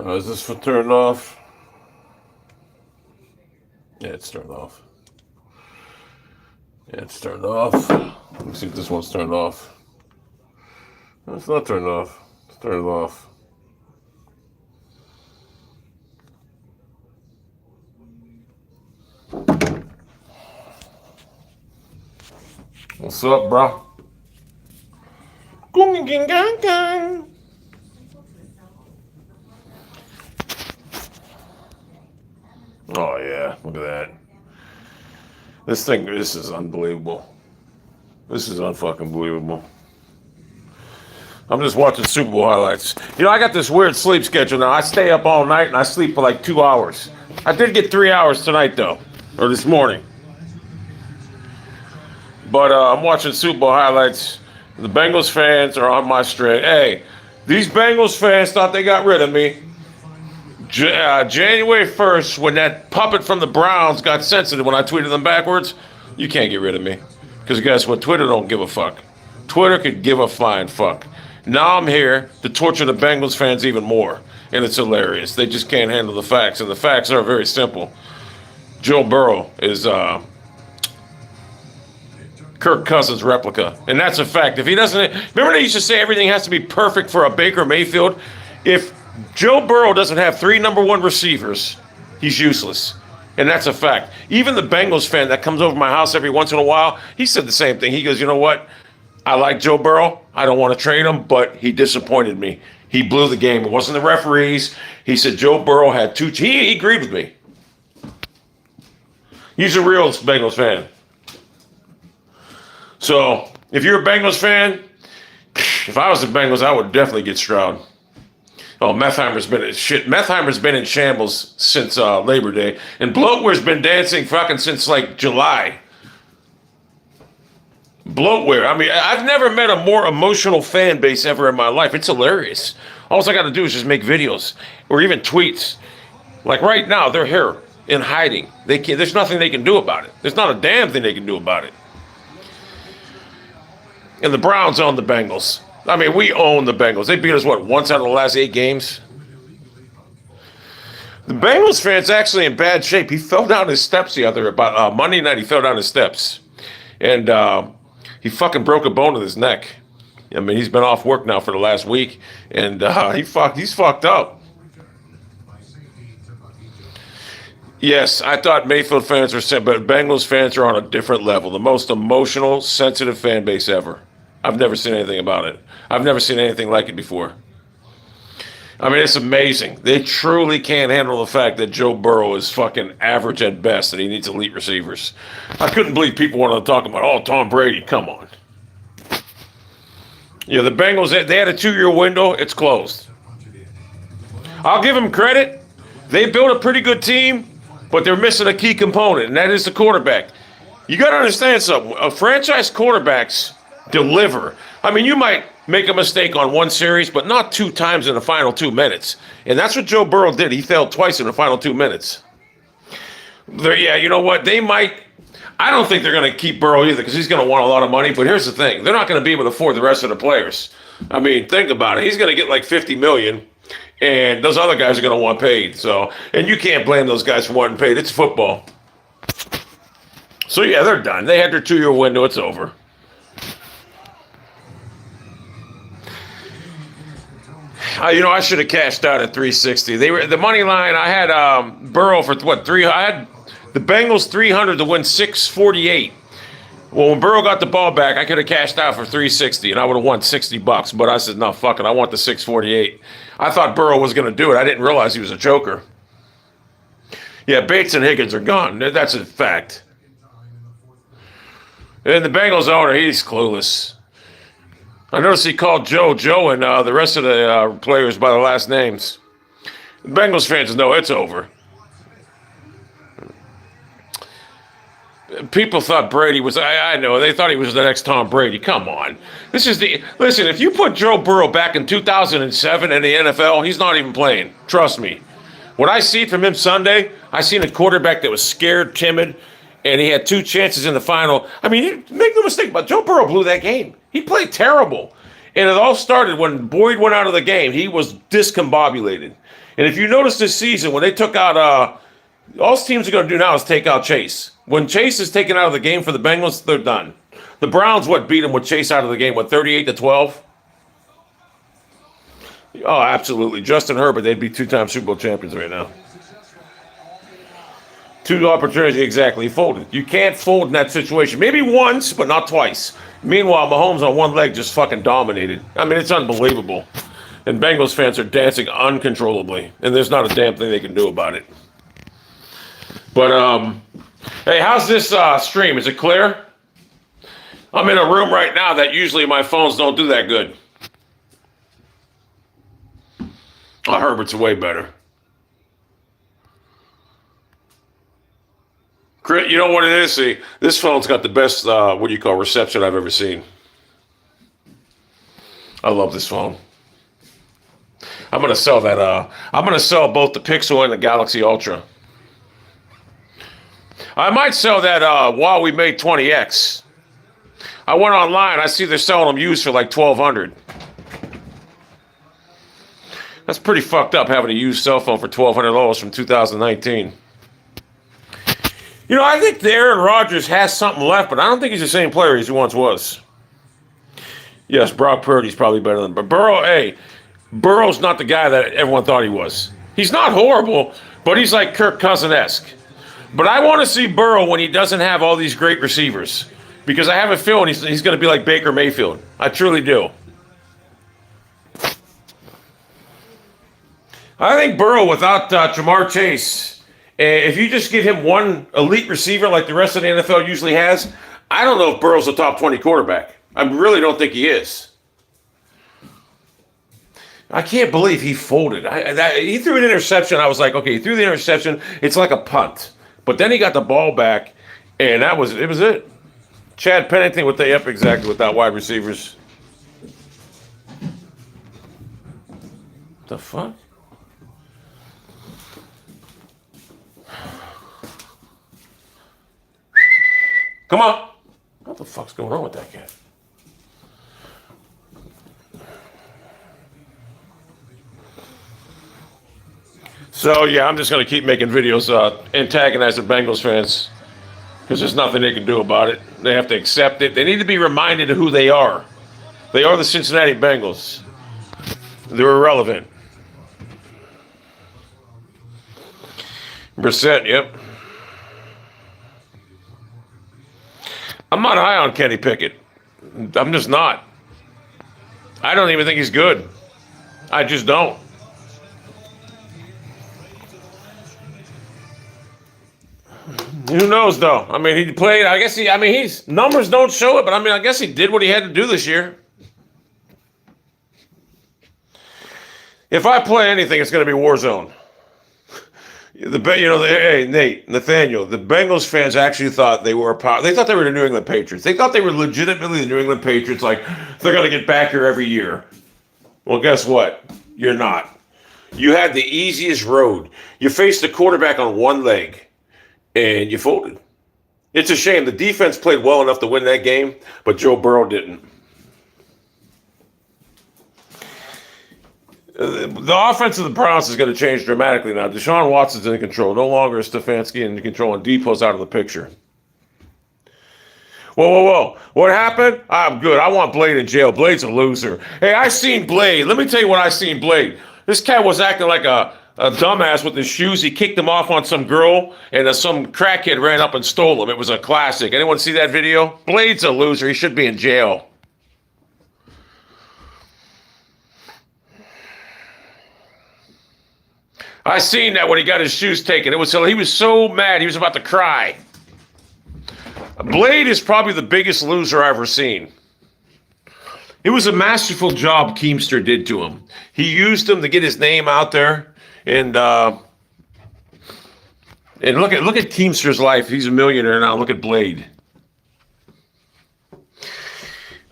Is this for turned off? Yeah, it's turned off. Yeah, it's turned off. Let me see if this one's turned off. No, it's not turned off. It's turned off. What's up, bro? Oh, yeah. Look at that. This is unbelievable. This is unfucking believable. I'm just watching Super Bowl highlights. You know, I got this weird sleep schedule now. I stay up all night and I sleep for like 2 hours. I did get 3 hours tonight, though. Or this morning. But I'm watching Super Bowl highlights. The Bengals fans are on my string. Hey, these Bengals fans thought they got rid of me. January 1st, when that puppet from the Browns got sensitive when I tweeted them backwards, you can't get rid of me. Because guess what? Twitter don't give a fuck. Twitter could give a flying fuck. Now I'm here to torture the Bengals fans even more. And it's hilarious. They just can't handle the facts. And the facts are very simple. Joe Burrow is Kirk Cousins' replica. And that's a fact. If he doesn't... Remember they used to say everything has to be perfect for a Baker Mayfield? If Joe Burrow doesn't have 3 number 1 receivers, he's useless. And that's a fact. Even the Bengals fan that comes over my house every once in a while, he said the same thing. He goes, you know what? I like Joe Burrow. I don't want to trade him, but he disappointed me. He blew the game. It wasn't the referees. He said Joe Burrow had 2... He agreed with me. He's a real Bengals fan. So, if you're a Bengals fan, if I was the Bengals, I would definitely get Stroud. Oh, Methheimer's been in shambles since Labor Day. And Bloatware's been dancing fucking since like July. Bloatware. I mean, I've never met a more emotional fan base ever in my life. It's hilarious. All I got to do is just make videos or even tweets. Like right now, they're here in hiding. There's nothing they can do about it. There's not a damn thing they can do about it. And the Browns own the Bengals. I mean, we own the Bengals. They beat us, once out of the last 8 games? The Bengals fan's actually in bad shape. He fell down his steps the other, about Monday night, he fell down his steps. And he fucking broke a bone in his neck. I mean, he's been off work now for the last week. And he's fucked up. Yes, I thought Mayfield fans were sad, but Bengals fans are on a different level. The most emotional, sensitive fan base ever. I've never seen anything about it. I've never seen anything like it before. I mean, it's amazing. They truly can't handle the fact that Joe Burrow is fucking average at best and he needs elite receivers. I couldn't believe people wanted to talk about, oh, Tom Brady, come on. Yeah, the Bengals, they had a 2-year window. It's closed. I'll give them credit. They built a pretty good team, but they're missing a key component, and that is the quarterback. You got to understand something. Franchise quarterbacks deliver. I mean, you might make a mistake on one series, but not 2 times in the final 2 minutes. And that's what Joe Burrow did. He failed twice in the final 2 minutes. Yeah, you know what? They might. I don't think they're going to keep Burrow either because he's going to want a lot of money. But here's the thing. They're not going to be able to afford the rest of the players. I mean, think about it. He's going to get like $50 million, and those other guys are going to want paid. So, and you can't blame those guys for wanting paid. It's football. So, yeah, they're done. They had their 2-year window. It's over. I should have cashed out at 360. They were the money line. I had Burrow for what 3. I had the Bengals 300 to win 648. Well, when Burrow got the ball back, I could have cashed out for 360, and I would have won $60. But I said, no, fuck it. I want the 648. I thought Burrow was going to do it. I didn't realize he was a joker. Yeah, Bates and Higgins are gone. That's a fact. And the Bengals owner, he's clueless. I noticed he called Joe, and the rest of the players by their last names. The Bengals fans know it's over. People thought Brady was, I know, they thought he was the next Tom Brady. Come on. Listen, if you put Joe Burrow back in 2007 in the NFL, he's not even playing. Trust me. What I see from him Sunday, I seen a quarterback that was scared, timid, and he had 2 chances in the final. I mean, make no mistake about it, Joe Burrow blew that game. He played terrible. And it all started when Boyd went out of the game. He was discombobulated. And if you notice this season, when they took out, all teams are going to do now is take out Chase. When Chase is taken out of the game for the Bengals, they're done. The Browns, beat them with Chase out of the game, 38-12? Oh, absolutely. Justin Herbert, they'd be two-time Super Bowl champions right now. 2 opportunities, exactly. He folded. You can't fold in that situation. Maybe once, but not twice. Meanwhile, Mahomes on one leg just fucking dominated. I mean, it's unbelievable. And Bengals fans are dancing uncontrollably. And there's not a damn thing they can do about it. But, hey, how's this stream? Is it clear? I'm in a room right now that usually my phones don't do that good. Oh, Herbert's way better. You know what it is? See, this phone's got the best, reception I've ever seen. I love this phone. I'm going to sell that. I'm going to sell both the Pixel and the Galaxy Ultra. I might sell that Huawei Mate 20X. I went online. I see they're selling them used for like $1,200. That's pretty fucked up having a used cell phone for $1,200 from 2019. You know, I think Aaron Rodgers has something left, but I don't think he's the same player as he once was. Yes, Brock Purdy's probably better than, but Burrow's not the guy that everyone thought he was. He's not horrible, but he's like Kirk Cousins-esque. But I want to see Burrow when he doesn't have all these great receivers, because I have a feeling he's going to be like Baker Mayfield. I truly do. I think Burrow without Jamar Chase, if you just give him one elite receiver like the rest of the NFL usually has, I don't know if Burrow's a top 20 quarterback. I really don't think he is. I can't believe he folded. He threw an interception. I was like, okay, he threw the interception. It's like a punt. But then he got the ball back, and it was it. Chad Pennington with without wide receivers. The fuck? Come on. What the fuck's going on with that cat? So, yeah, I'm just going to keep making videos antagonizing Bengals fans because there's nothing they can do about it. They have to accept it. They need to be reminded of who they are. They are the Cincinnati Bengals. They're irrelevant. Brissett, yep. I'm not high on Kenny Pickett. I'm just not. I don't even think he's good. I just don't. Who knows, though? I mean, he played. His numbers don't show it, but I guess he did what he had to do this year. If I play anything, it's going to be Warzone. Hey, Nate, Nathaniel, the Bengals fans actually thought they were they thought they were the New England Patriots. They thought they were legitimately the New England Patriots, like they're going to get back here every year. Well, guess what? You're not. You had the easiest road. You faced the quarterback on one leg, and you folded. It's a shame. The defense played well enough to win that game, but Joe Burrow didn't. The offense of the Browns is going to change dramatically now. Deshaun Watson's in control. No longer is Stefanski in control, and Depot's out of the picture. Whoa. What happened? I'm good. I want Blade in jail. Blade's a loser. Hey, I seen Blade. Let me tell you what I seen Blade. This cat was acting like a dumbass with his shoes. He kicked them off on some girl, and some crackhead ran up and stole them. It was a classic. Anyone see that video? Blade's a loser. He should be in jail. I seen that when he got his shoes taken. He was so mad. He was about to cry. Blade is probably the biggest loser I've ever seen. It was a masterful job Keemster did to him. He used him to get his name out there, and look at Keemster's life. He's a millionaire now. Look at Blade.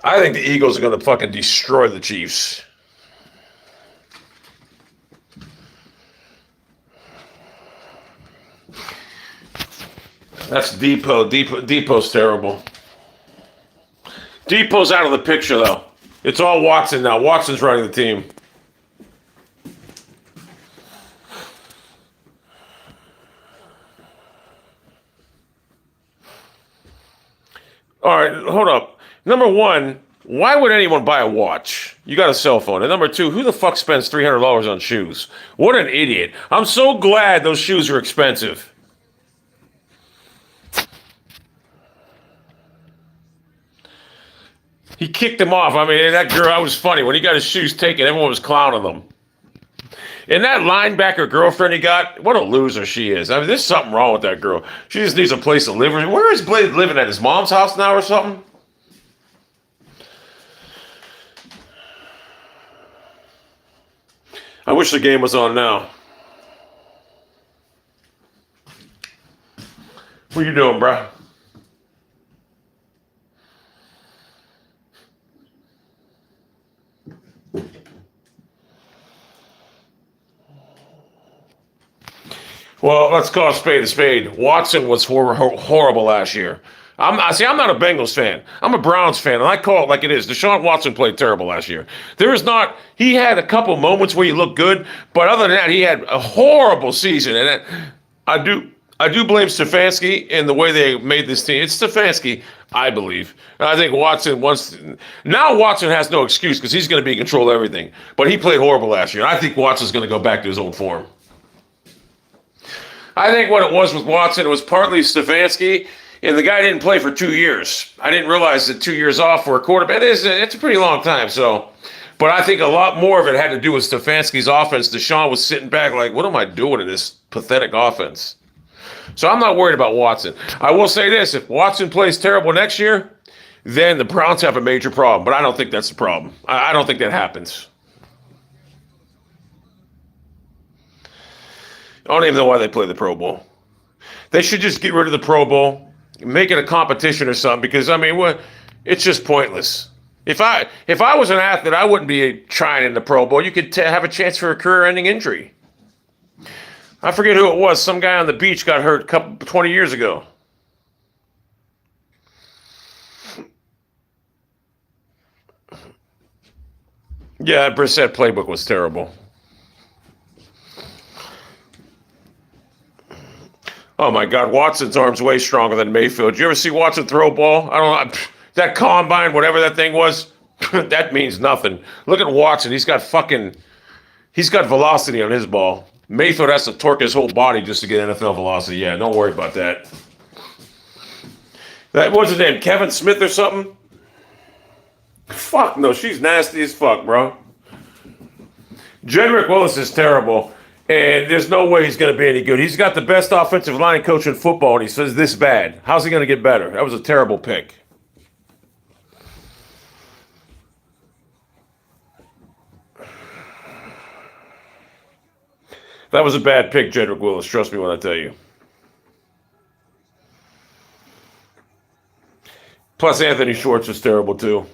I think the Eagles are going to fucking destroy the Chiefs. That's Depot. Depot's terrible. Depot's out of the picture, though. It's all Watson now. Watson's running the team. All right, hold up. Number one, why would anyone buy a watch? You got a cell phone. And number two, who the fuck spends $300 on shoes? What an idiot. I'm so glad those shoes are expensive. He kicked him off. I mean, that girl, that was funny. When he got his shoes taken, everyone was clowning them. And that linebacker girlfriend he got, what a loser she is. I mean, there's something wrong with that girl. She just needs a place to live. Where is Blade living at? His mom's house now or something? I wish the game was on now. What you doing, bro? Well, let's call a spade a spade. Watson was horrible last year. I'm not a Bengals fan. I'm a Browns fan, and I call it like it is. Deshaun Watson played terrible last year. He had a couple moments where he looked good, but other than that, he had a horrible season. And I do blame Stefanski in the way they made this team. It's Stefanski, I believe. And I think Watson Watson has no excuse because he's going to be in control of everything. But he played horrible last year. I think Watson's going to go back to his old form. I think what it was with Watson, it was partly Stefanski, and the guy didn't play for 2 years. I didn't realize that 2 years off for a quarterback, it's a pretty long time. But I think a lot more of it had to do with Stefanski's offense. Deshaun was sitting back like, what am I doing in this pathetic offense? So I'm not worried about Watson. I will say this, if Watson plays terrible next year, then the Browns have a major problem. But I don't think that's the problem. I don't think that happens. I don't even know why they play the Pro Bowl. They should just get rid of the Pro Bowl, make it a competition or something, because, I mean, it's just pointless. If I was an athlete, I wouldn't be trying in the Pro Bowl. You could have a chance for a career-ending injury. I forget who it was. Some guy on the beach got hurt 20 years ago. Yeah, that Brissett playbook was terrible. Oh, my God, Watson's arm's way stronger than Mayfield. Did you ever see Watson throw a ball? I don't know. That combine, whatever that thing was, that means nothing. Look at Watson. He's got velocity on his ball. Mayfield has to torque his whole body just to get NFL velocity. Yeah, don't worry about that. What's his name, Kevin Smith or something? Fuck no, she's nasty as fuck, bro. Jedrick Willis is terrible. And there's no way he's going to be any good. He's got the best offensive line coach in football, and he says this bad. How's he going to get better? That was a terrible pick. That was a bad pick, Jedrick Willis. Trust me when I tell you. Plus, Anthony Schwartz was terrible, too.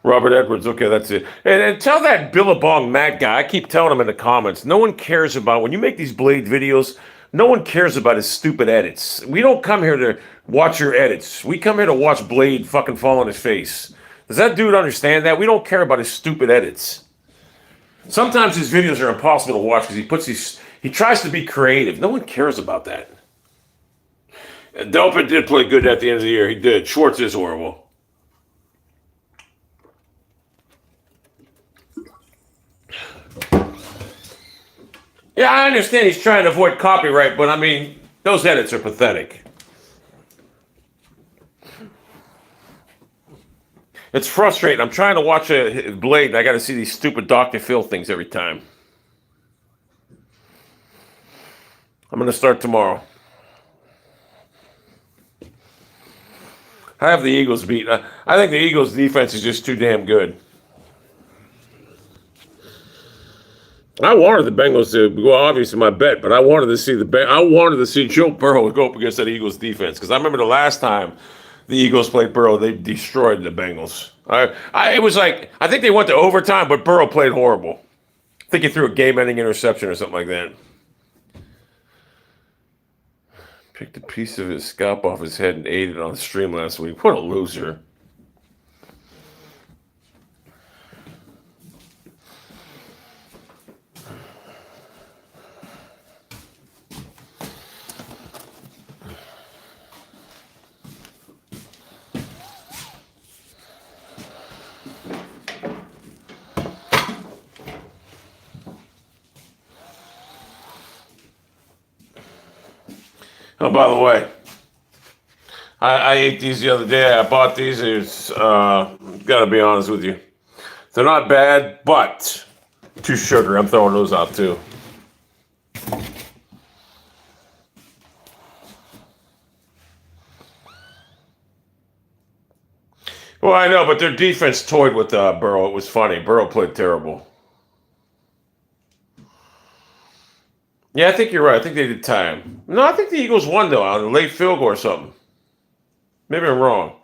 Robert Edwards, okay, that's it. And tell that Billabong Matt guy, I keep telling him in the comments, no one cares about, when you make these Blade videos, no one cares about his stupid edits. We don't come here to watch your edits. We come here to watch Blade fucking fall on his face. Does that dude understand that? We don't care about his stupid edits. Sometimes his videos are impossible to watch because he tries to be creative. No one cares about that. Delpit did play good at the end of the year. He did. Schwartz is horrible. Yeah, I understand he's trying to avoid copyright, but I mean, those edits are pathetic. It's frustrating. I'm trying to watch a Blade, and I got to see these stupid Dr. Phil things every time. I'm going to start tomorrow. I have the Eagles beat. I think the Eagles' defense is just too damn good. I wanted the Bengals to go, obviously my bet, but I wanted to see Joe Burrow go up against that Eagles defense because I remember the last time the Eagles played Burrow, they destroyed the Bengals. It was like I think they went to overtime, but Burrow played horrible. I think he threw a game-ending interception or something like that. Picked a piece of his scalp off his head and ate it on the stream last week. What a loser. Oh, by the way, I ate these the other day. I bought these. It's got to be honest with you, they're not bad, but too sugary. I'm throwing those out too. Well, I know, but their defense toyed with Burrow. It was funny. Burrow played terrible. Yeah, I think you're right. I think they did tie him. No, I think the Eagles won, though, on a late field goal or something. Maybe I'm wrong.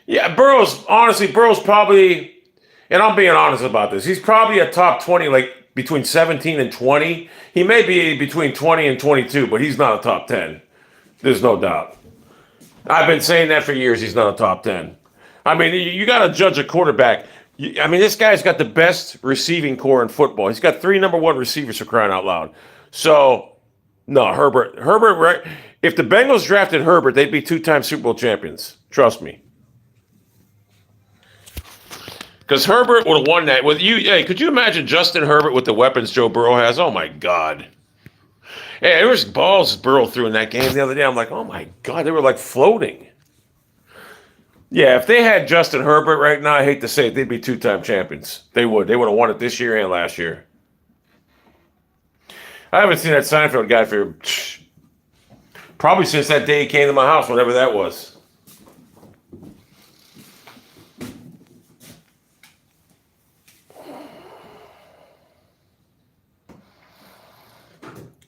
Yeah, Burrow's probably, and I'm being honest about this, he's probably a top 20, like between 17 and 20. He may be between 20 and 22, but he's not a top 10. There's no doubt. I've been saying that for years. He's not a top 10. I mean, you got to judge a quarterback. I mean, this guy's got the best receiving core in football. He's got 3 number 1 receivers for crying out loud. So, no, Herbert, right? If the Bengals drafted Herbert, they'd be 2-time Super Bowl champions. Trust me. Because Herbert would have won that. Hey, could you imagine Justin Herbert with the weapons Joe Burrow has? Oh, my God. Hey, there was balls Burrow threw in that game the other day. I'm like, oh, my God, they were like floating. Yeah, if they had Justin Herbert right now, I hate to say it, they'd be 2-time champions. They would. They would have won it this year and last year. I haven't seen that Seinfeld guy for probably since that day he came to my house, whatever that was.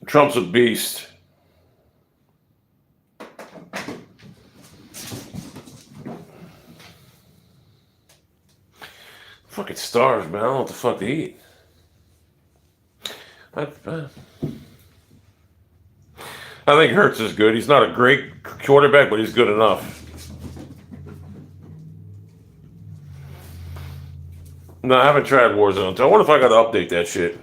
Trump's a beast. Fucking starved, man. I don't know what the fuck to eat. I think Hurts is good. He's not a great quarterback, but he's good enough. No, I haven't tried Warzone. I wonder if I got to update that shit.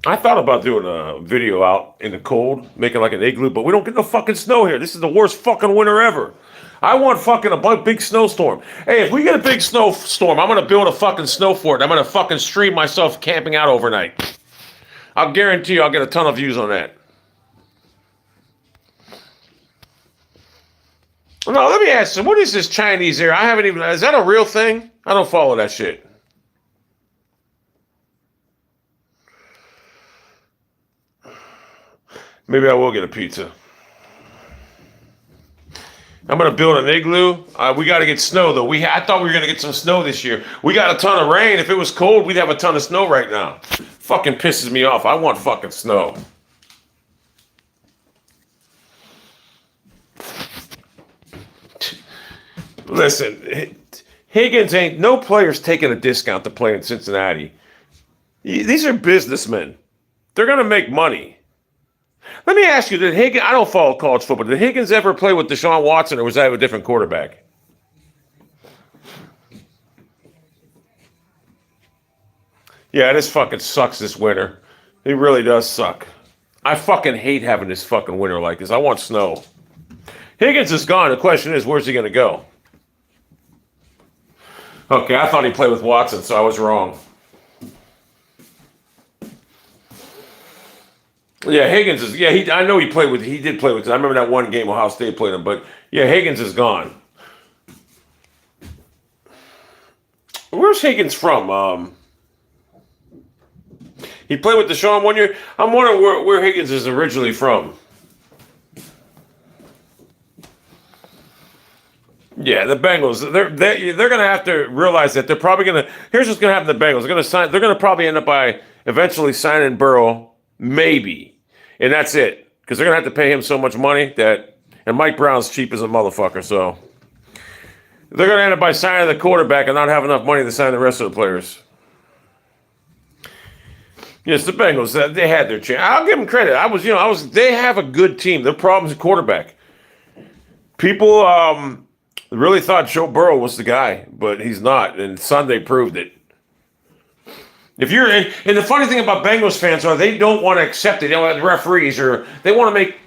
I thought about doing a video out in the cold, making like an igloo, but we don't get no fucking snow here. This is the worst fucking winter ever. I want fucking a big snowstorm. Hey, if we get a big snowstorm, I'm going to build a fucking snow fort. I'm going to fucking stream myself camping out overnight. I'll guarantee you I'll get a ton of views on that. No, let me ask you, what is this Chinese air? Is that a real thing? I don't follow that shit. Maybe I will get a pizza. I'm going to build an igloo. We got to get snow, though. I thought we were going to get some snow this year. We got a ton of rain. If it was cold, we'd have a ton of snow right now. Fucking pisses me off. I want fucking snow. Listen, Higgins no player's taking a discount to play in Cincinnati. These are businessmen. They're going to make money. Let me ask you, I don't follow college football. Did Higgins ever play with Deshaun Watson, or was that a different quarterback? Yeah, this fucking sucks this winter. It really does suck. I fucking hate having this fucking winter like this. I want snow. Higgins is gone. The question is, where's he going to go? Okay, I thought he played with Watson, so I was wrong. Yeah, Higgins is. Yeah, I know he did play with. I remember that one game Ohio State played him, but yeah, Higgins is gone. Where's Higgins from? He played with Deshaun one year. I'm wondering where Higgins is originally from. Yeah, the Bengals. They're going to have to realize that they're probably going to. Here's what's going to happen to the Bengals. They're going to probably end up by eventually signing Burrow, maybe, and that's it. Because they're going to have to pay him so much money and Mike Brown's cheap as a motherfucker. So They're going to end up by signing the quarterback and not have enough money to sign the rest of the players. Yes, the Bengals, they had their chance. I'll give them credit. They have a good team. Their problem's at quarterback. People really thought Joe Burrow was the guy, but he's not. And Sunday proved it. And the funny thing about Bengals fans are they don't want to accept it. The referees, or they want to make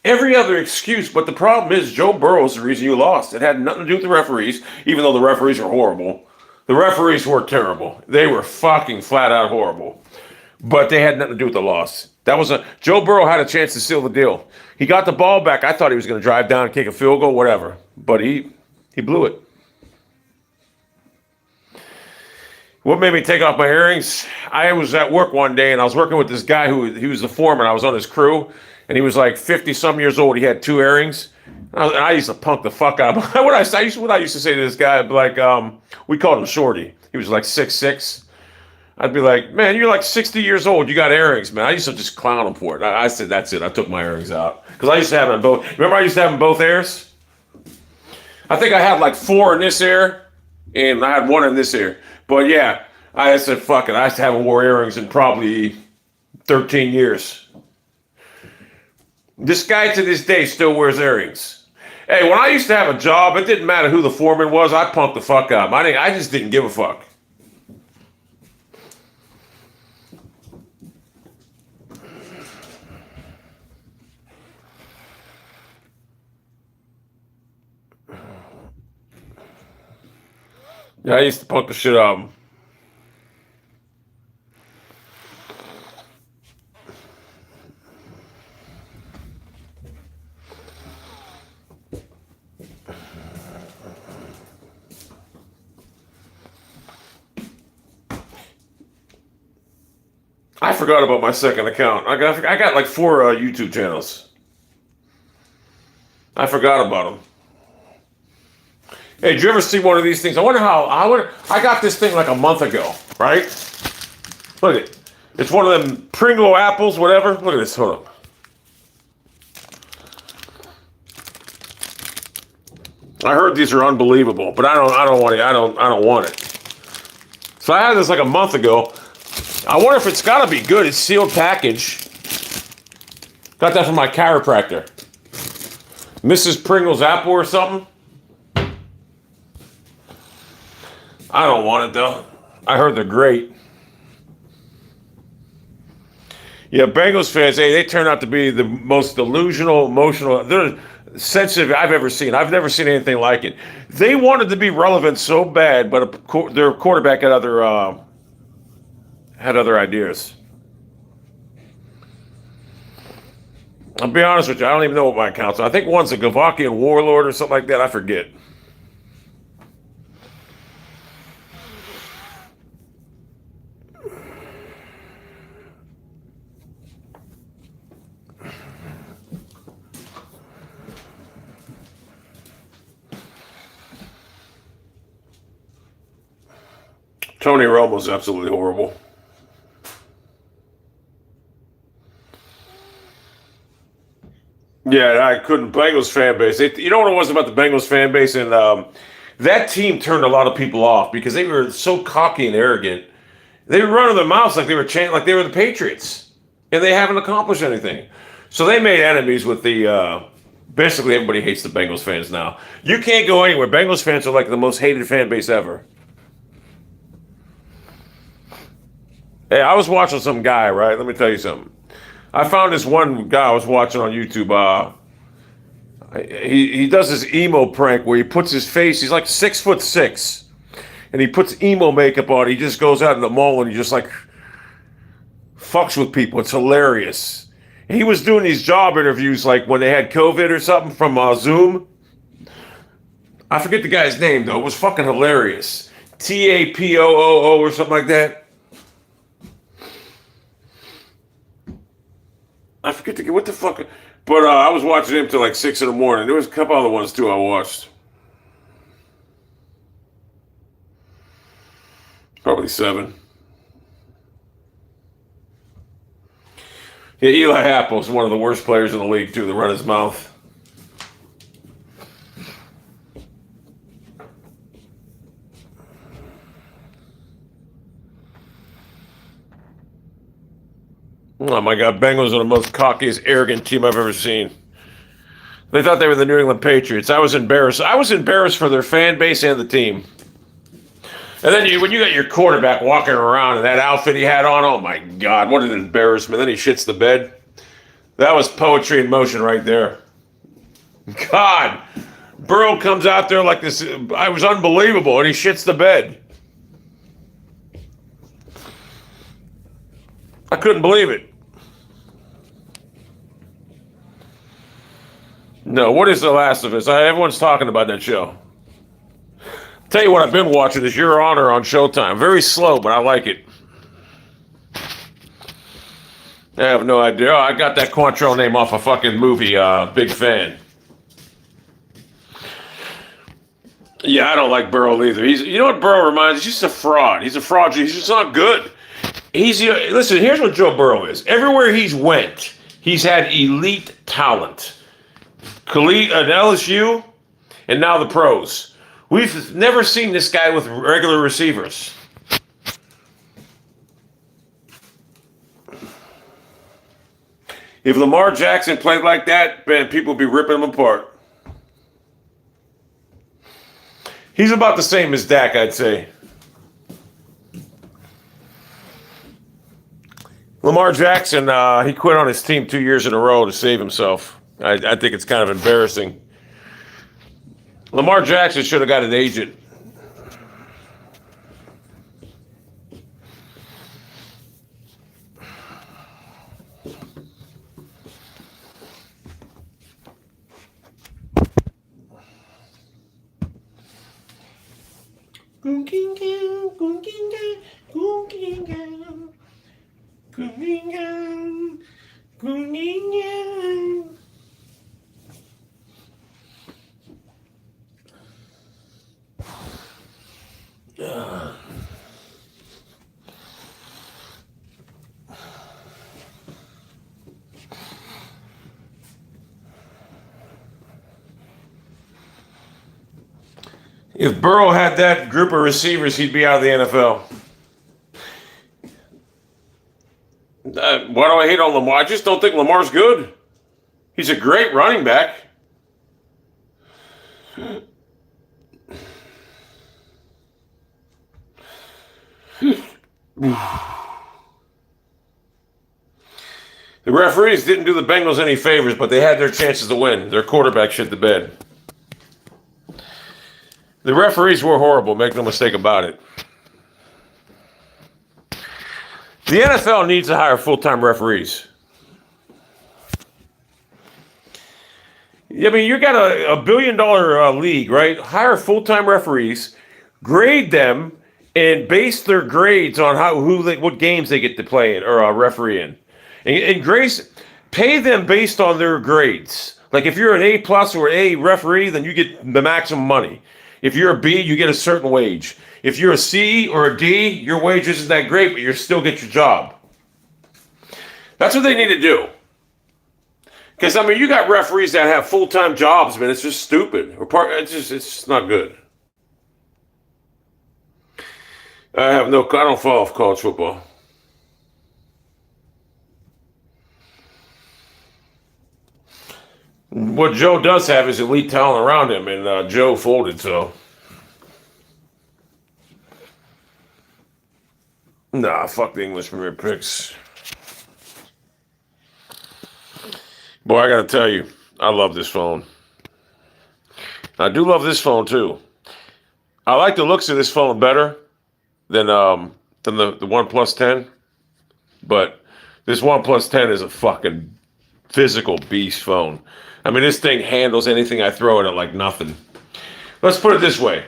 every other excuse. But the problem is Joe Burrow is the reason you lost. It had nothing to do with the referees, even though the referees were horrible. The referees were terrible. They were fucking flat out horrible. But they had nothing to do with the loss. Joe Burrow had a chance to seal the deal. He got the ball back. I thought he was going to drive down, kick a field goal, whatever. But he blew it. What made me take off my earrings? I was at work one day, and I was working with this guy he was the foreman. I was on his crew, and he was like 50-some years old. He had 2 earrings. And I used to punk the fuck out. What I used to say to this guy, like, we called him Shorty. He was like 6'6". I'd be like, man, you're like 60 years old. You got earrings, man. I used to just clown him for it. I said, that's it. I took my earrings out. Because I used to have them in both. Remember I used to have them in both ears? I think I had like 4 in this ear, and I had 1 in this ear. But yeah, I said, fuck it. I haven't wore earrings in probably 13 years. This guy to this day still wears earrings. Hey, when I used to have a job, it didn't matter who the foreman was. I punked the fuck out. I just didn't give a fuck. Yeah, I used to punk the shit out of him. I forgot about my second account. I got like 4 YouTube channels. I forgot about them. Hey, did you ever see one of these things? I got this thing like a month ago, right? Look at it. It's one of them Pringle apples, whatever. Look at this. Hold on. I heard these are unbelievable, but I don't want it. So I had this like a month ago. I wonder if it's got to be good. It's sealed package. Got that from my chiropractor. Mrs. Pringle's apple or something. I don't want it though. I heard they're great. Yeah, Bengals fans, hey, they turn out to be the most delusional, emotional, they're sensitive I've ever seen. I've never seen anything like it. They wanted to be relevant so bad, but their quarterback had other ideas. I'll be honest with you, I don't even know what my account's on. I think one's a Gavakian warlord or something like that. I forget. Tony Romo's absolutely horrible. Yeah, I couldn't. Bengals fan base. You know what it was about the Bengals fan base? And that team turned a lot of people off because they were so cocky and arrogant. They were running their mouths like they were chanting, like they were the Patriots. And they haven't accomplished anything. So they made enemies with basically everybody hates the Bengals fans now. You can't go anywhere. Bengals fans are like the most hated fan base ever. Hey, I was watching some guy, right? Let me tell you something. I found this one guy I was watching on YouTube. He does this emo prank where he puts his face. He's like 6'6", and he puts emo makeup on. He just goes out in the mall and he just like fucks with people. It's hilarious. He was doing these job interviews like when they had COVID or something from Zoom. I forget the guy's name though. It was fucking hilarious. TAPOOO or something like that. I forget what the fuck. But I was watching him till like 6 in the morning. There was a couple other ones too I watched. Probably 7. Yeah, Eli Apple's one of the worst players in the league too, to run his mouth. Oh my God, Bengals are the most cockiest, arrogant team I've ever seen. They thought they were the New England Patriots. I was embarrassed. I was embarrassed for their fan base and the team. And then when you got your quarterback walking around in that outfit he had on, oh my God, what an embarrassment. Then he shits the bed. That was poetry in motion right there. God, Burrow comes out there like this. I was unbelievable, and he shits the bed. I couldn't believe it. No, what is The Last of Us? Everyone's talking about that show. Tell you what I've been watching is Your Honor on Showtime. Very slow, but I like it. I have no idea. Oh, I got that Quantrill name off a fucking movie. Big fan. Yeah, I don't like Burrow either. You know what Burrow reminds? He's just a fraud. He's a fraud. He's just not good. Listen, here's what Joe Burrow is. Everywhere he's went, he's had elite talent. Khalid at LSU, and now the pros. We've never seen this guy with regular receivers. If Lamar Jackson played like that, man, people would be ripping him apart. He's about the same as Dak, I'd say. Lamar Jackson, he quit on his team 2 years in a row to save himself. I think it's kind of embarrassing. Lamar Jackson should have got an agent. If Burrow had that group of receivers, he'd be out of the NFL. Why do I hate on Lamar? I just don't think Lamar's good. He's a great running back. The referees didn't do the Bengals any favors, but they had their chances to win. Their quarterback shit the bed. The referees were horrible, make no mistake about it. The NFL needs to hire full-time referees. I mean, you got a $1 billion league, right? Hire full-time referees, grade them, and base their grades on what games they get to play in or referee in. And pay them based on their grades. Like if you're an A+ or A referee, then you get the maximum money. If you're a B, you get a certain wage. If you're a C or a D, your wage isn't that great, but you still get your job. That's what they need to do. Because, I mean, you got referees that have full-time jobs, man. It's just stupid. It's just not good. I don't follow college football. What Joe does have is elite talent around him, and Joe folded, so. Nah, fuck the English Premier picks. Boy, I gotta tell you, I love this phone. I do love this phone, too. I like the looks of this phone better than the OnePlus 10, but this OnePlus 10 is a fucking physical beast phone. I mean, this thing handles anything I throw at it like nothing. Let's put it this way.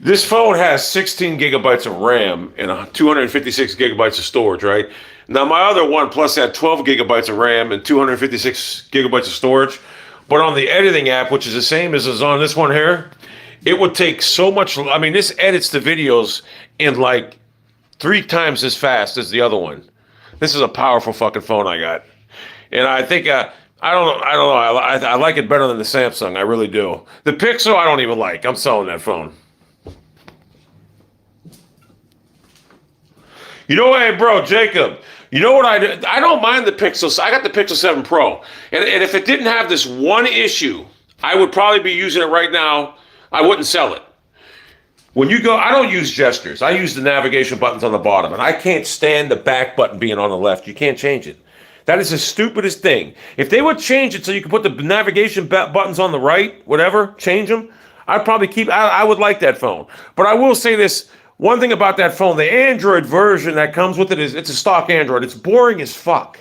This phone has 16 gigabytes of RAM and 256 gigabytes of storage, right? Now, my other OnePlus had 12 gigabytes of RAM and 256 gigabytes of storage. But on the editing app, which is the same as is on this one here, it would take so much. I mean, this edits the videos in like 3 times as fast as the other one. This is a powerful fucking phone I got. And I think, I don't know. I like it better than the Samsung. I really do. The Pixel, I don't even like. I'm selling that phone. You know what, hey, bro, Jacob, you know what I do? I don't mind the Pixel. I got the Pixel 7 Pro. And if it didn't have this one issue, I would probably be using it right now. I wouldn't sell it. When you go, I don't use gestures. I use the navigation buttons on the bottom. And I can't stand the back button being on the left. You can't change it. That is the stupidest thing. If they would change it so you can put the navigation buttons on the right, whatever, change them, I'd probably keep, I would like that phone. But I will say this, one thing about that phone, the Android version that comes with it is, it's a stock Android. It's boring as fuck.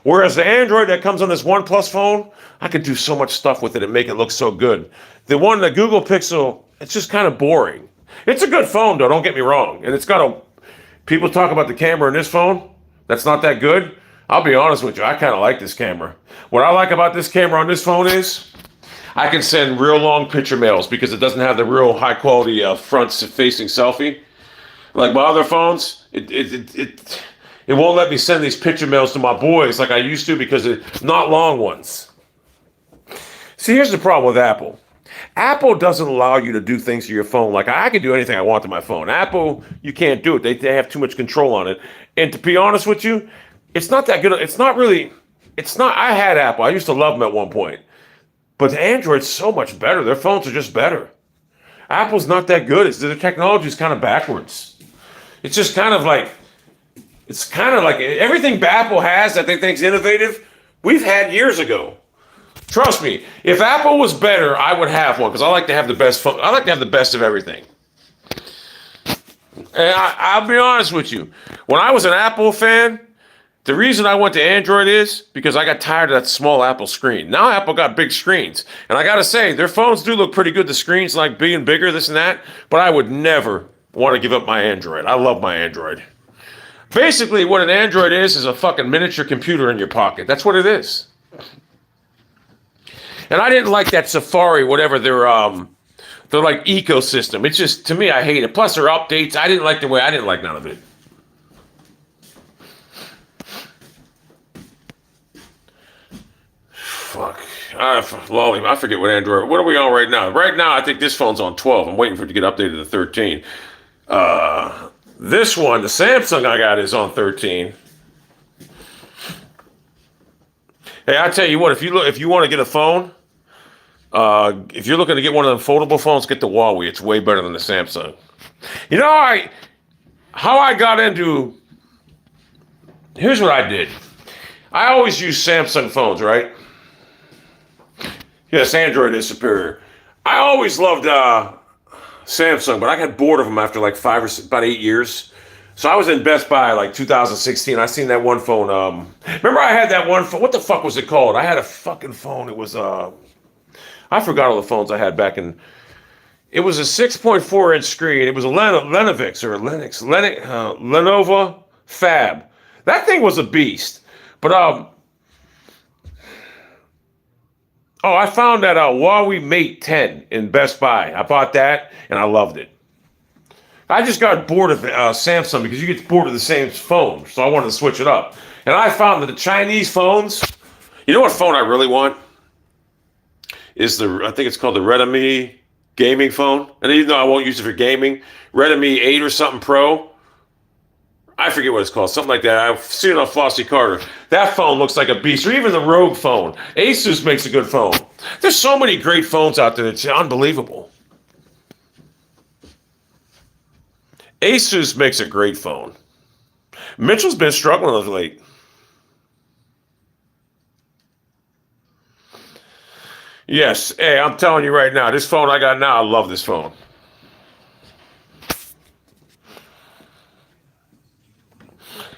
Whereas the Android that comes on this OnePlus phone, I could do so much stuff with it and make it look so good. The one, the Google Pixel, it's just kind of boring. It's a good phone though, don't get me wrong. And it's got a, people talk about the camera in this phone, that's not that good. I'll be honest with you, I kind of like this camera. What I like about this camera on this phone is, I can send real long picture mails because it doesn't have the real high quality front-facing selfie. Like my other phones, it won't let me send these picture mails to my boys like I used to because it's not long ones. See, here's the problem with Apple. Apple doesn't allow you to do things to your phone. Like I can do anything I want to my phone. Apple, you can't do it. They have too much control on it. And to be honest with you, it's not that good. It's not really, it's not, I had Apple. I used to love them at one point. But Android's so much better. Their phones are just better. Apple's not that good. Their technology is kind of backwards. It's just kind of like, it's kind of like everything Apple has that they think's innovative, we've had years ago. Trust me, if Apple was better, I would have one because I like to have the best phone. I like to have the best of everything. And I'll be honest with you. When I was an Apple fan, the reason I went to Android is because I got tired of that small Apple screen. Now Apple got big screens. And I got to say, their phones do look pretty good. The screens like being bigger, this and that. But I would never want to give up my Android. I love my Android. Basically, what an Android is a fucking miniature computer in your pocket. That's what it is. And I didn't like that Safari, whatever their like ecosystem. It's just, to me, I hate it. Plus their updates, I didn't like none of it. Fuck. I forget what Android. What are we on right now? Right now, I think this phone's on 12. I'm waiting for it to get updated to 13. This one, the Samsung I got, is on 13. Hey, I tell you what, if you want to get a phone, if you're looking to get one of them foldable phones, get the Huawei. It's way better than the Samsung. You know, how I got into. Here's what I did. I always use Samsung phones, right? Yes, Android is superior. I always loved Samsung, but I got bored of them after like about 8 years. So I was in Best Buy like 2016. I seen that one phone. Remember I had that one phone. What the fuck was it called? I had a fucking phone. It was I forgot all the phones I had back in. It was a 6.4 inch screen. It was a Lenovo Fab. That thing was a beast. But I found that Huawei Mate 10 in Best Buy. I bought that and I loved it. I just got bored of Samsung because you get bored of the same phone, so I wanted to switch it up. And I found that the Chinese phones, you know what phone I really want? Is I think it's called the Redmi gaming phone. And even though I won't use it for gaming, Redmi 8 or something Pro. I forget what it's called, something like that. I've seen it on Flossie Carter. That phone looks like a beast, or even the Rogue phone. Asus makes a good phone. There's so many great phones out there, it's unbelievable. Asus makes a great phone. Mitchell's been struggling of late. Yes, hey, I'm telling you right now, this phone I got now, I love this phone.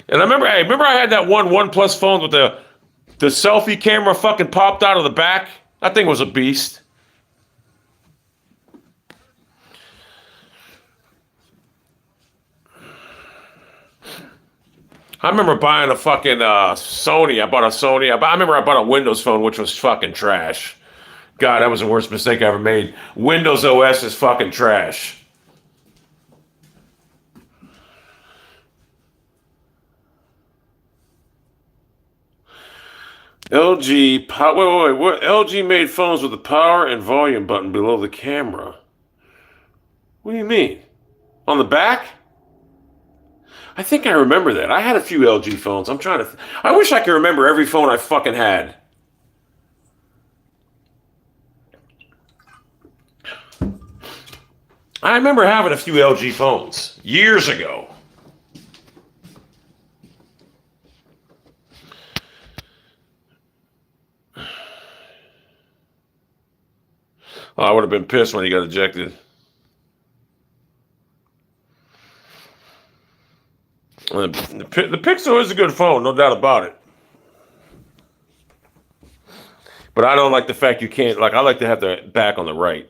And I remember I had that one OnePlus phone with the selfie camera fucking popped out of the back. That thing was a beast. I remember buying a fucking Sony. I remember I bought a Windows phone, which was fucking trash. God, that was the worst mistake I ever made. Windows OS is fucking trash. LG, wait. What? LG made phones with the power and volume button below the camera. What do you mean? On the back? I think I remember that. I had a few LG phones. I'm trying to. I wish I could remember every phone I fucking had. I remember having a few LG phones years ago. Oh, I would have been pissed when he got ejected. The Pixel is a good phone, no doubt about it. But I don't like the fact you can't, like, I like to have the back on the right.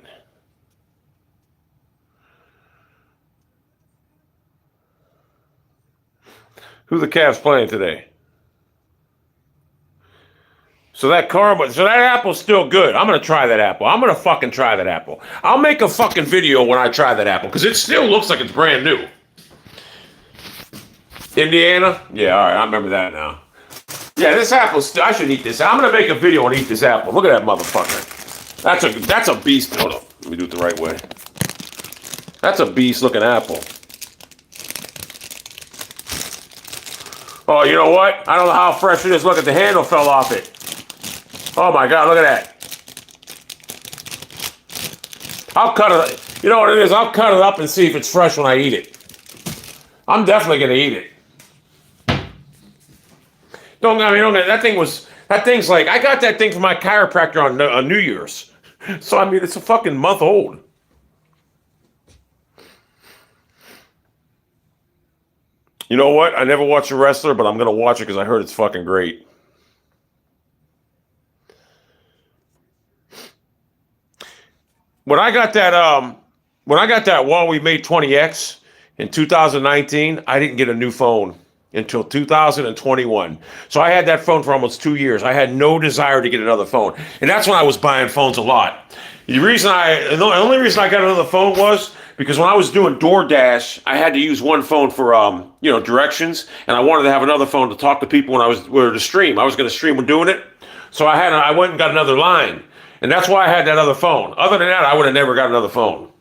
Who the Cavs playing today? So that apple's still good. I'm going to try that apple. I'm going to fucking try that apple. I'll make a fucking video when I try that apple, because it still looks like it's brand new. Indiana? Yeah, all right, I remember that now. Yeah, this apple, I should eat this. I'm going to make a video and eat this apple. Look at that motherfucker. That's a beast. Hold on, let me do it the right way. That's a beast-looking apple. Oh, you know what? I don't know how fresh it is. Look at the handle fell off it. Oh my God, look at that. I'll cut it. You know what it is? I'll cut it up and see if it's fresh when I eat it. I'm definitely going to eat it. That thing's like, I got that thing from my chiropractor on New Year's. So, I mean, it's a fucking month old. You know what? I never watched a wrestler, but I'm going to watch it because I heard it's fucking great. When I got that Huawei Mate 20X in 2019, I didn't get a new phone until 2021. So I had that phone for almost 2 years. I had no desire to get another phone. And that's when I was buying phones a lot. The only reason I got another phone was because when I was doing DoorDash, I had to use one phone for directions, and I wanted to have another phone to talk to people when I was to stream. I was going to stream when doing it. So I went and got another line. And that's why I had that other phone. Other than that, I would have never got another phone.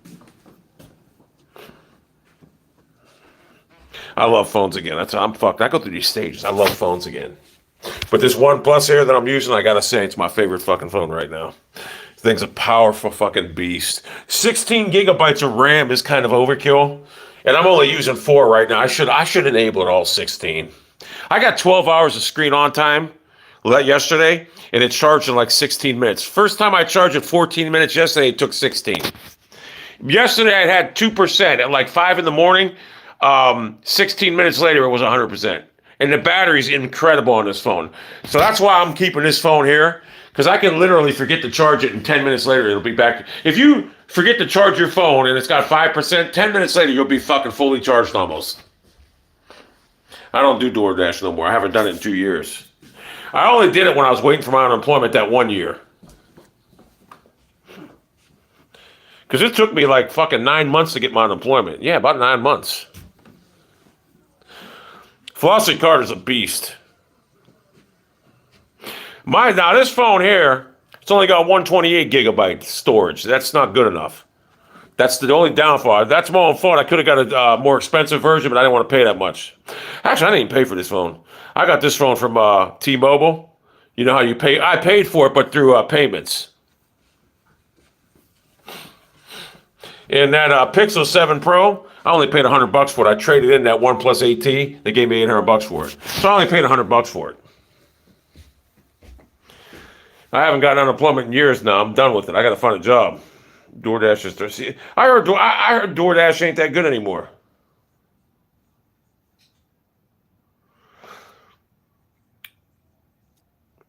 I love phones again. I'm fucked. I go through these stages. I love phones again. But this OnePlus here that I'm using, I gotta say, it's my favorite fucking phone right now. This thing's a powerful fucking beast. 16 gigabytes of RAM is kind of overkill. And I'm only using 4 right now. I should enable it all 16. I got 12 hours of screen on time yesterday, and it charged in like 16 minutes. First time I charged it 14 minutes yesterday, it took 16. Yesterday I had 2% at like 5 in the morning. 16 minutes later, it was 100%. And the battery's incredible on this phone. So that's why I'm keeping this phone here, because I can literally forget to charge it, and 10 minutes later, it'll be back. If you forget to charge your phone and it's got 5%, 10 minutes later, you'll be fucking fully charged almost. I don't do DoorDash no more. I haven't done it in 2 years. I only did it when I was waiting for my unemployment that 1 year. Because it took me like fucking 9 months to get my unemployment. Yeah, about 9 months. Flossie Carter's a beast. Now this phone here, it's only got 128 gigabyte storage. That's not good enough. That's the only downfall. That's my own fault. I could have got a more expensive version, but I didn't want to pay that much. Actually, I didn't even pay for this phone. I got this phone from T-Mobile. You know how you pay? I paid for it, but through payments. And that Pixel 7 Pro, I only paid $100 for it. I traded in that OnePlus 8T. They gave me $800 for it. So I only paid $100 for it. I haven't gotten unemployment in years now. I'm done with it. I got to find a job. DoorDash is there. See, I heard DoorDash ain't that good anymore.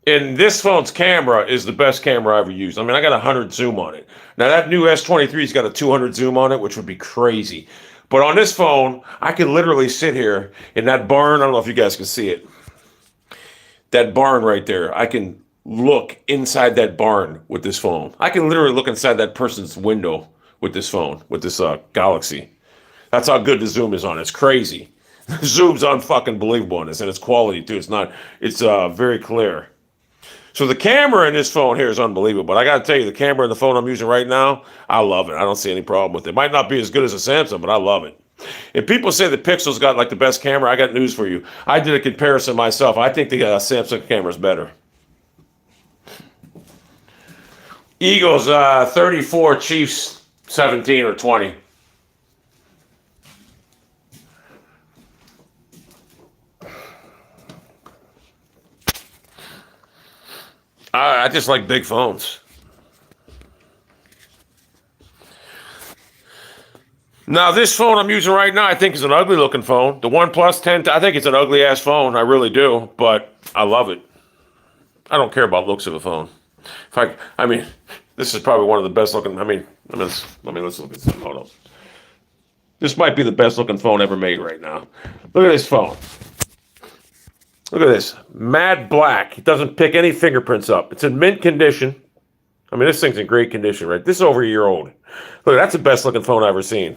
And this phone's camera is the best camera I ever used. I mean, I got 100 zoom on it. Now, that new S23's got a 200 zoom on it, which would be crazy. But on this phone, I can literally sit here in that barn. I don't know if you guys can see it. That barn right there. I can look inside that barn with this phone. I can literally look inside that person's window with this phone, with this Galaxy. That's how good the zoom is on it. It's crazy. The zoom's unfucking believable on this, and it's quality too. It's very clear. So the camera in this phone here is unbelievable. But I got to tell you, the camera in the phone I'm using right now, I love it. I don't see any problem with it. It might not be as good as a Samsung, but I love it. If people say the Pixel's got like the best camera, I got news for you. I did a comparison myself. I think the Samsung camera is better. Eagles 34, Chiefs 17 or 20. I just like big phones. Now, this phone I'm using right now, I think is an ugly looking phone. The OnePlus 10, I think it's an ugly ass phone. I really do, but I love it. I don't care about looks of a phone. I mean, this is probably one of the best looking. Let me let's look at some photos. This might be the best looking phone ever made right now. Look at this phone. Look at this. Matte black. It doesn't pick any fingerprints up. It's in mint condition. I mean, this thing's in great condition, right? This is over a year old. Look, that's the best looking phone I've ever seen.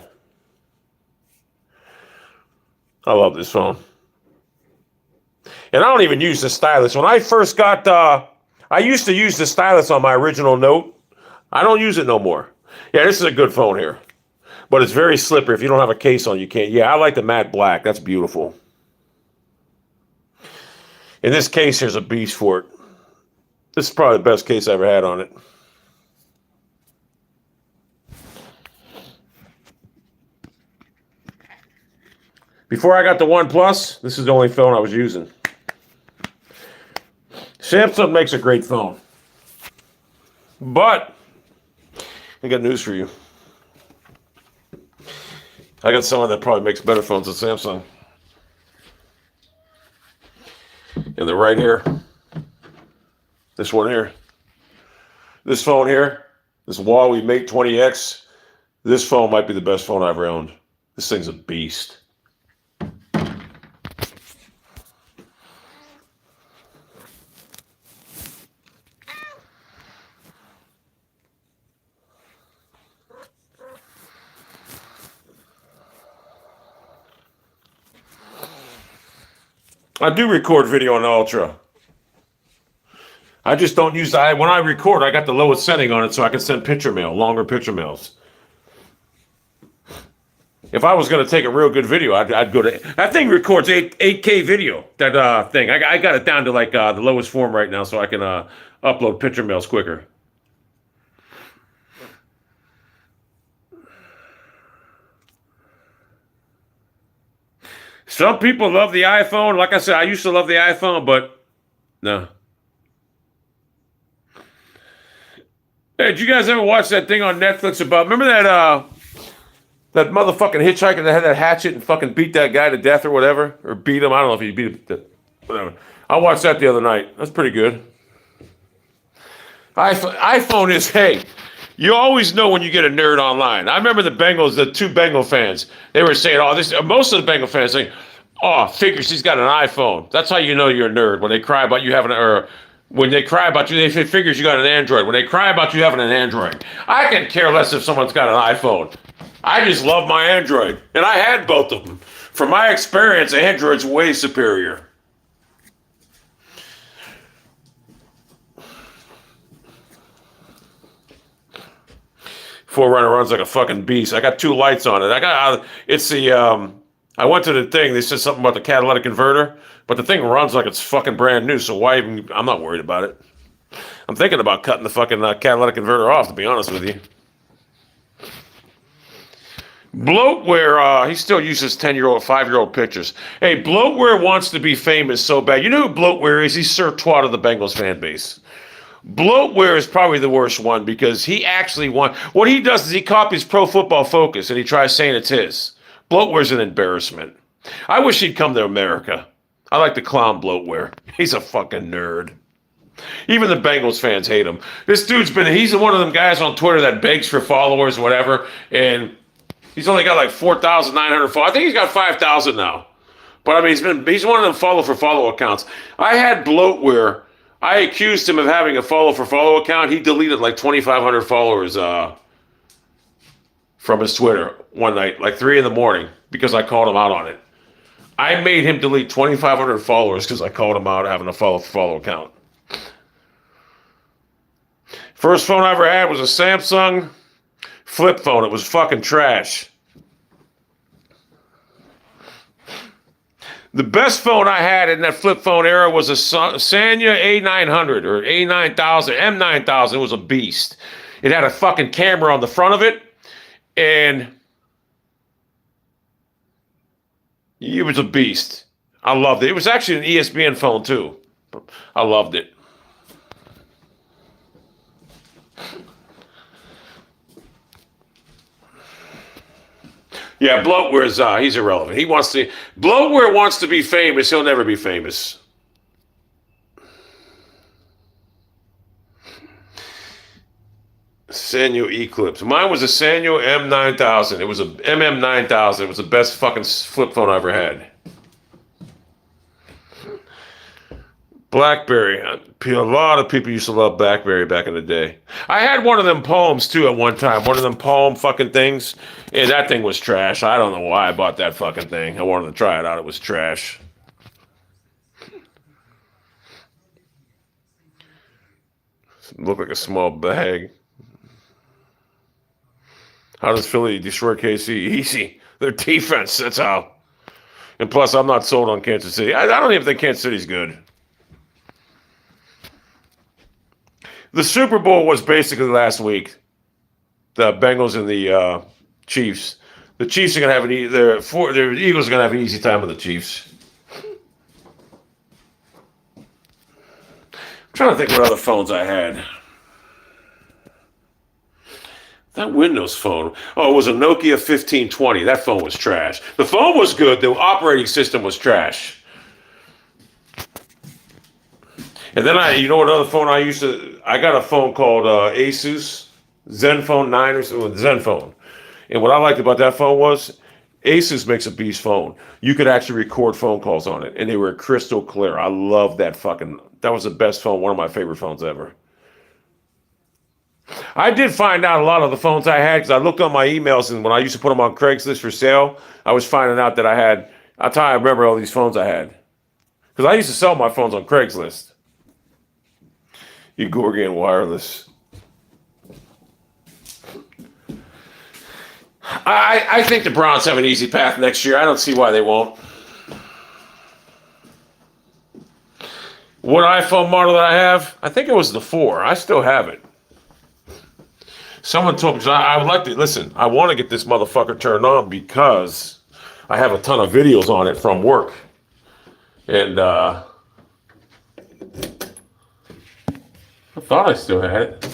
I love this phone. And I don't even use the stylus. When I first got, I used to use the stylus on my original Note. I don't use it no more. Yeah, this is a good phone here. But it's very slippery. If you don't have a case on, you can't. Yeah, I like the matte black. That's beautiful. In this case, here's a beast for it. This is probably the best case I ever had on it. Before I got the OnePlus, this is the only phone I was using. Samsung makes a great phone. But I got news for you. I got someone that probably makes better phones than Samsung. And they're right here. This one here. This phone here. This Huawei Mate 20X. This phone might be the best phone I ever owned. This thing's a beast. I do record video on the Ultra. I just don't use when I record, I got the lowest setting on it so I can send picture mail, longer picture mails. If I was going to take a real good video, I'd go to, that thing records 8K video, that thing. I got it down to like the lowest form right now so I can upload picture mails quicker. Some people love the iPhone. Like I said, I used to love the iPhone, but no. Hey, did you guys ever watch that thing on Netflix about, remember that motherfucking hitchhiker that had that hatchet and fucking beat that guy to death or whatever? Or beat him? I don't know if he beat him, whatever. I watched that the other night. That's pretty good. iPhone is, hey, you always know when you get a nerd online. I remember the Bengals, the two Bengal fans, they were saying, most of the Bengal fans saying, oh, figures he's got an iPhone. That's how you know you're a nerd. When they cry about you having, or when they cry about you, they say figures you got an Android. When they cry about you having an Android. I can care less if someone's got an iPhone. I just love my Android. And I had both of them. From my experience, Android's way superior. Forerunner runs like a fucking beast. I got two lights on it. I went to the thing. They said something about the catalytic converter, but the thing runs like it's fucking brand new. So why even? I'm not worried about it. I'm thinking about cutting the fucking catalytic converter off, to be honest with you. Bloatware, he still uses 10-year-old, 5-year-old pictures. Hey, Bloatware wants to be famous so bad. You know who Bloatware is? He's Sir Twat of the Bengals fan base. Bloatware is probably the worst one because he actually won. What he does is he copies Pro Football Focus and he tries saying it's his. Bloatware's an embarrassment. I wish he'd come to America. I like to clown Bloatware. He's a fucking nerd. Even the Bengals fans hate him. This dude's he's one of them guys on Twitter that begs for followers or whatever, and he's only got like 4,900 followers. I think he's got 5,000 now. But I mean, he's one of them follow accounts. I had Bloatware. I accused him of having a follow account. He deleted like 2,500 followers from his Twitter one night, like 3 a.m, because I called him out on it. I made him delete 2,500 followers because I called him out having a follow account. First phone I ever had was a Samsung flip phone. It was fucking trash. The best phone I had in that flip phone era was a Sanya A900 or A9000, M9000. It was a beast. It had a fucking camera on the front of it, and it was a beast. I loved it. It was actually an ESPN phone too. I loved it. Yeah, Bloatware's he's irrelevant. Bloatware wants to be famous. He'll never be famous. Sanyo Eclipse. Mine was a Sanyo M9000. It was a MM9000. It was the best fucking flip phone I ever had. BlackBerry. A lot of people used to love BlackBerry back in the day. I had one of them Palms too at one time. One of them Palm fucking things. Yeah, that thing was trash. I don't know why I bought that fucking thing. I wanted to try it out. It was trash. Looked like a small bag. How does Philly destroy KC? Easy. Their defense. That's how. And plus, I'm not sold on Kansas City. I don't even think Kansas City's good. The Super Bowl was basically last week. The Bengals and the Chiefs. The Chiefs are going to have the Eagles are going to have an easy time with the Chiefs. I'm trying to think what other phones I had. That Windows phone. Oh, it was a Nokia 1520. That phone was trash. The phone was good. The operating system was trash. And then you know what other phone I got a phone called Asus Zenfone 9 or something, Zenfone. And what I liked about that phone was Asus makes a beast phone. You could actually record phone calls on it, and they were crystal clear. I love that that was the best phone, one of my favorite phones ever. I did find out a lot of the phones I had because I looked on my emails, and when I used to put them on Craigslist for sale, I was finding out that that's how I remember all these phones I had. Because I used to sell my phones on Craigslist. Gorgon Wireless. I think the Browns have an easy path next year. I don't see why they won't. What iPhone model that I have? I think it was the 4. I still have it. Someone told me, I would like to, listen, I want to get this motherfucker turned on because I have a ton of videos on it from work. And, I thought I still had it.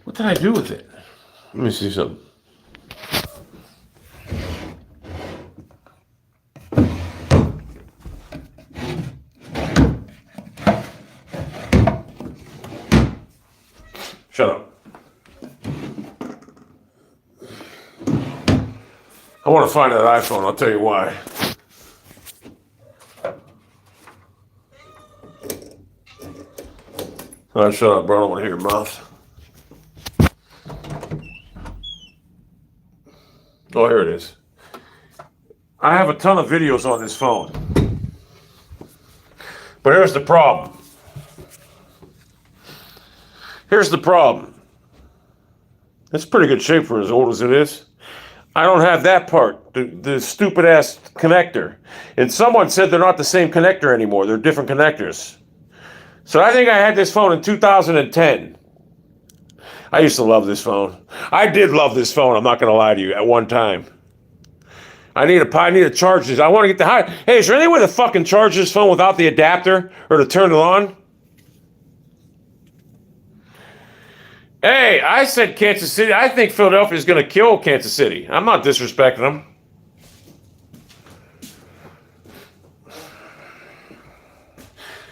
What did I do with it? Let me see something. Shut up. I want to find that iPhone. I'll tell you why. All right, shut up, bro. I don't want to hear your mouth. Oh, here it is. I have a ton of videos on this phone. But here's the problem. It's pretty good shape for as old as it is. I don't have that part, the stupid ass connector. And someone said they're not the same connector anymore. They're different connectors. So I think I had this phone in 2010. I used to love this phone. I did love this phone, I'm not going to lie to you, at one time. I need to charge this. I want to get the high. Hey, is there any way to fucking charge this phone without the adapter or to turn it on? Hey, I said Kansas City. I think Philadelphia is going to kill Kansas City. I'm not disrespecting them.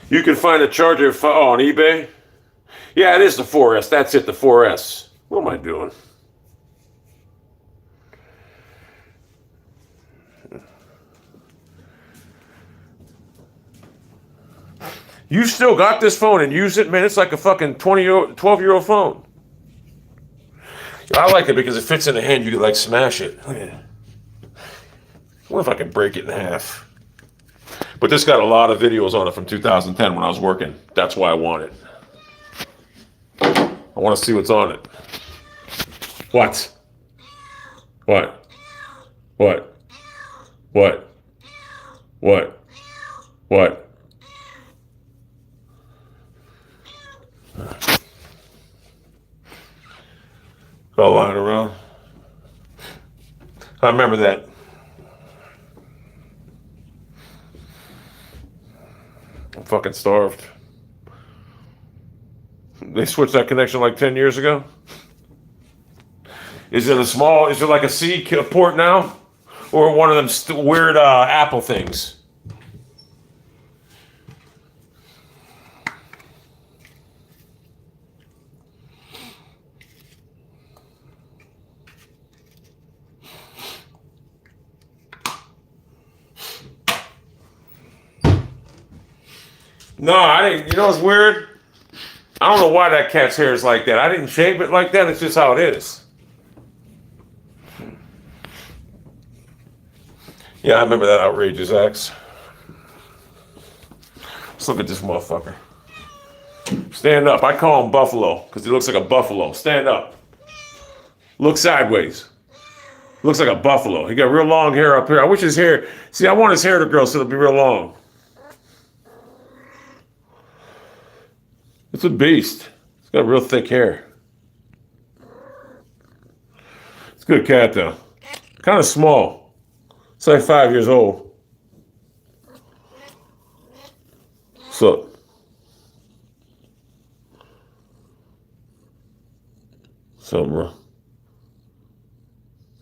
You can find a charger on eBay. Yeah, it is the 4S. That's it, the 4S. What am I doing? You still got this phone and use it, man. It's like a fucking 12-year-old phone. I like it because it fits in the hand. You could like smash it. Look at it. What if I could break it in half? But this got a lot of videos on it from 2010 when I was working. That's why I want it. I want to see what's on it. What? What? What? What? What? What? All lying around. I remember that. I'm fucking starved. They switched that connection like 10 years ago. Is it like a C port now? Or one of them weird Apple things? No, I didn't. You know what's weird? I don't know why that cat's hair is like that. I didn't shave it like that. It's just how it is. Yeah, I remember that outrageous ex. Let's look at this motherfucker. Stand up. I call him Buffalo because he looks like a buffalo. Stand up. Look sideways. Looks like a buffalo. He got real long hair up here. I wish his hair... See, I want his hair to grow so it'll be real long. It's a beast. It's got real thick hair. It's a good cat, though. Kind of small. It's like 5 years old. What's up? What's up, bro?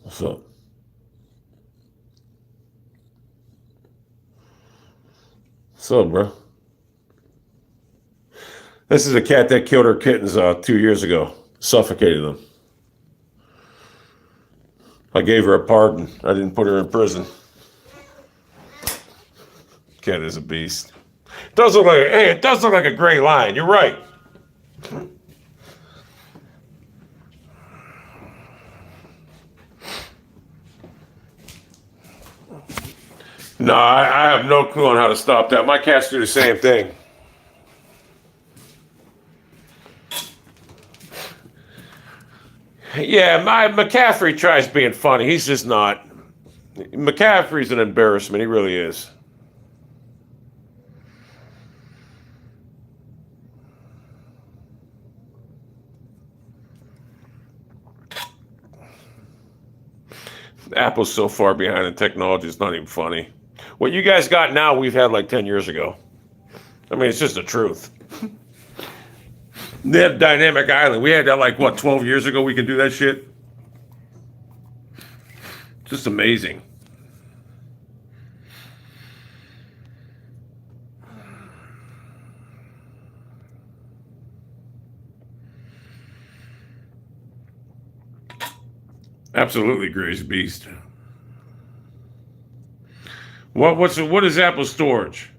What's up? What's up, bro? This is a cat that killed her kittens 2 years ago. Suffocated them. I gave her a pardon. I didn't put her in prison. Cat is a beast. It does look like a gray lion. You're right. No, I have no clue on how to stop that. My cats do the same thing. Yeah, McCaffrey tries being funny. He's just not. McCaffrey's an embarrassment. He really is. Apple's so far behind in technology, it's not even funny. What you guys got now, we've had like 10 years ago. I mean, it's just the truth. They have Dynamic Island. We had that like, 12 years ago we could do that shit? Just amazing. Absolutely, Gray's beast. What is Apple storage?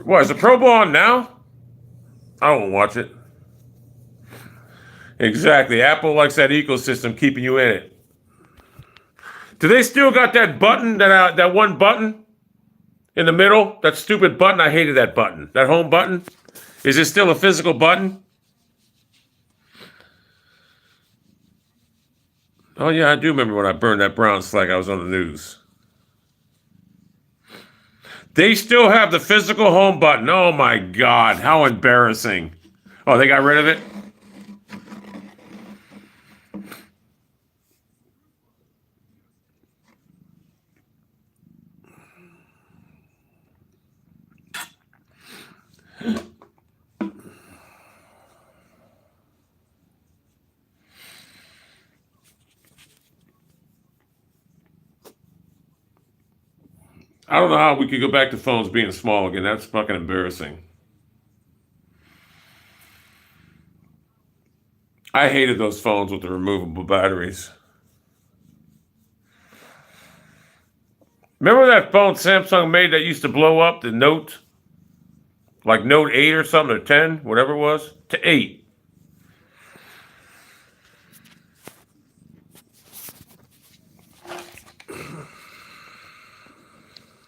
What, is the Pro Bowl on now? I won't watch it. Exactly. Apple likes that ecosystem keeping you in it. Do they still got that button, that one button in the middle? That stupid button. I hated that button. That home button. Is it still a physical button? Oh, yeah, I do remember when I burned that Browns flag. I was on the news. They still have the physical home button. Oh, my God. How embarrassing. Oh, they got rid of it? I don't know how we could go back to phones being small again. That's fucking embarrassing. I hated those phones with the removable batteries. Remember that phone Samsung made that used to blow up, the Note? Like Note 8 or something, or 10, whatever it was? To 8.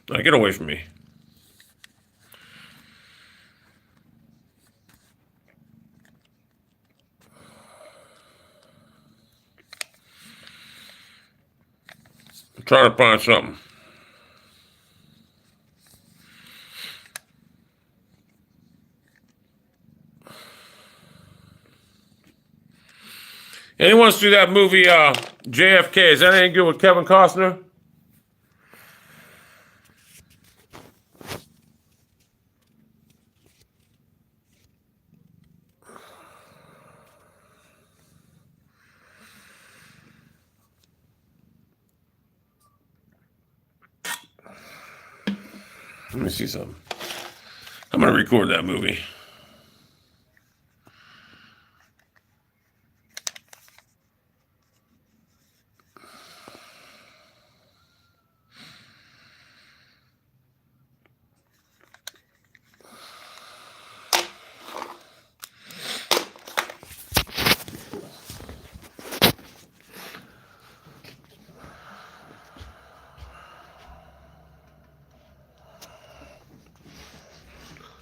Now, get away from me. I'm trying to find something. Anyone see that movie, JFK? Is that any good with Kevin Costner? Let me see something. I'm going to record that movie.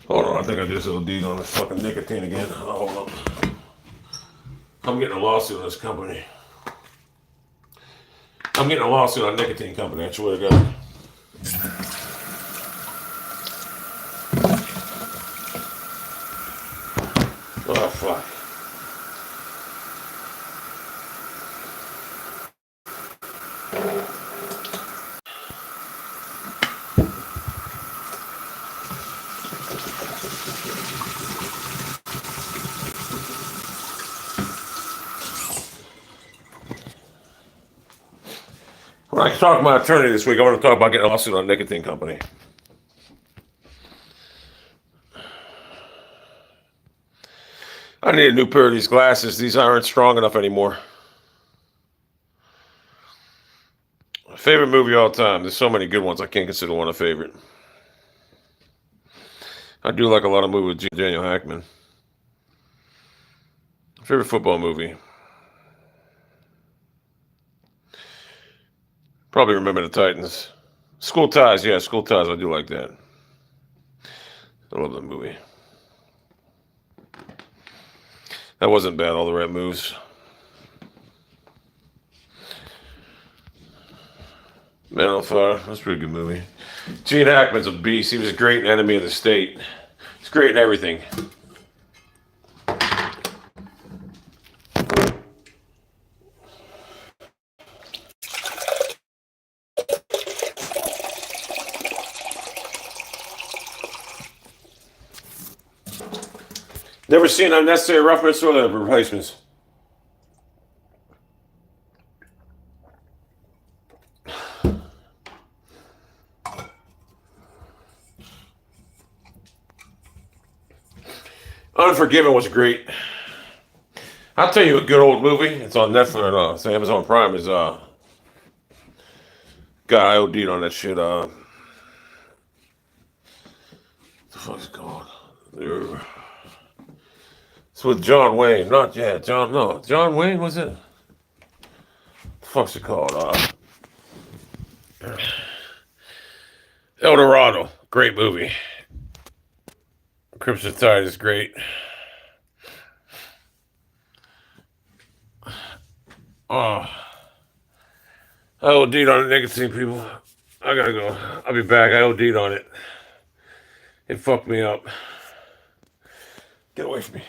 Hold on, I think I just OD'd on this fucking nicotine again. Oh, hold on. I'm getting a lawsuit on this company. I'm getting a lawsuit on nicotine company, I swear to God. Oh, fuck. When I talk to my attorney this week, I want to talk about getting a lawsuit on a nicotine company. I need a new pair of these glasses. These aren't strong enough anymore. Favorite movie of all time. There's so many good ones. I can't consider one a favorite. I do like a lot of movies with Daniel Hackman. Favorite football movie. Probably Remember the Titans. School Ties. Yeah, School Ties. I do like that. I love that movie. That wasn't bad. All the Right Moves. Man on Fire. That's a pretty good movie. Gene Hackman's a beast. He was a great Enemy of the State. He's great in everything. Never seen Unnecessary Roughness or The Replacements. Unforgiven was great. I'll tell you a good old movie. It's on Netflix. No, it's Amazon Prime. Is guy OD'd on that shit. What the fuck's it called? It's with John Wayne. Not yet. John Wayne was it? What the fuck's it called? El Dorado. Great movie. Crimson Tide is great. Oh, I OD'd on it, nicotine, people. I gotta go. I'll be back. I OD'd on it. It fucked me up. Get away from me.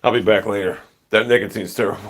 I'll be back later. That nicotine's terrible.